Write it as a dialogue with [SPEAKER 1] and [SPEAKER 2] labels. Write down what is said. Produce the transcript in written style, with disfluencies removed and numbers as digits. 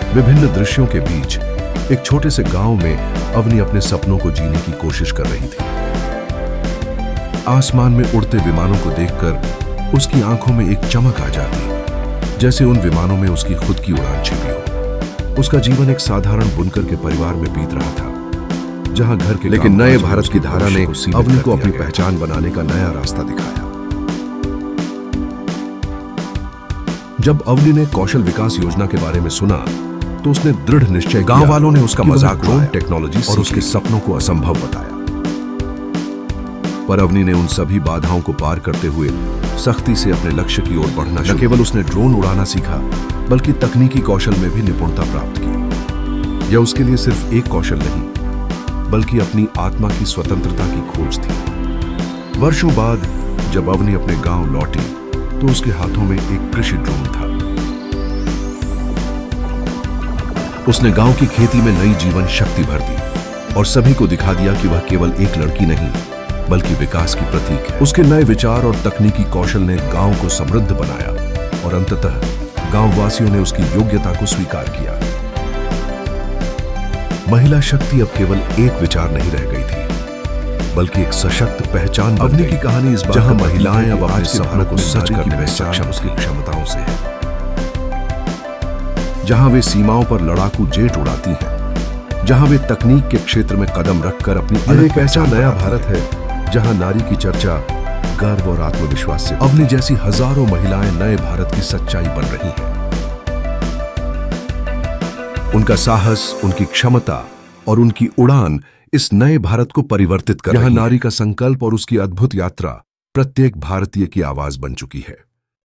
[SPEAKER 1] विभिन्न दृश्यों के बीच एक छोटे से गांव में अवनी अपने सपनों को जीने की कोशिश कर रही थी। आसमान में उड़ते विमानों को देखकर उसकी आंखों में एक चमक आ जाती, जैसे उन विमानों में उसकी खुद की उड़ान छिपी हो। उसका जीवन एक साधारण बुनकर के परिवार में बीत रहा था, जहां घर के लेकिन नए भारत की धारा ने अवनी को अपनी पहचान बनाने का नया रास्ता दिखाया। जब अवनी ने कौशल विकास योजना के बारे में सुना तो उसने दृढ़ निश्चय किया। गांव वालों ने उसका मजाक ड्रोन टेक्नोलॉजी और उसके सपनों को असंभव बताया, पर अवनी ने उन सभी बाधाओं को पार करते हुए सख्ती से अपने लक्ष्य की ओर बढ़ना शुरू। न केवल उसने ड्रोन उड़ाना सीखा, बल्कि तकनीकी कौशल में भी निपुणता प्राप्त की। यह उसके लिए सिर्फ एक कौशल नहीं, बल्कि अपनी आत्मा की स्वतंत्रता की खोज थी। वर्षों बाद जब अवनी अपने गांव लौटी तो उसके हाथों में एक कृषि ड्रोन था। उसने गांव की खेती में नई जीवन शक्ति भर दी और सभी को दिखा दिया कि वह केवल एक लड़की नहीं, बल्कि विकास की प्रतीक है। उसके नए विचार और तकनीकी कौशल ने गांव को समृद्ध बनाया और अंततः गांववासियों ने उसकी योग्यता को स्वीकार किया। महिला शक्ति अब केवल एक विचार नहीं रह गई थी, बल्कि एक सशक्त पहचान बन गई। अवनी की कहानी इस बात जहां महिलाएं अब अपने सपनों को सच करने में सक्षम उसकी क्षमताओं से है, जहां वे सीमाओं पर लड़ाकू जेट उड़ाती हैं, जहां वे तकनीक के क्षेत्र में कदम रखकर अपनी एक ऐसा नया भारत है जहां नारी की चर्चा गर्व और आत्मविश्वास से। अवनी जैसी हजारों महिलाएं नए भारत की सच्चाई बन रही हैं। उनका साहस, उनकी क्षमता और उनकी उड़ान इस नए भारत को परिवर्तित कर रही है। यह नारी का संकल्प और उसकी अद्भुत यात्रा प्रत्येक भारतीय की आवाज बन चुकी है।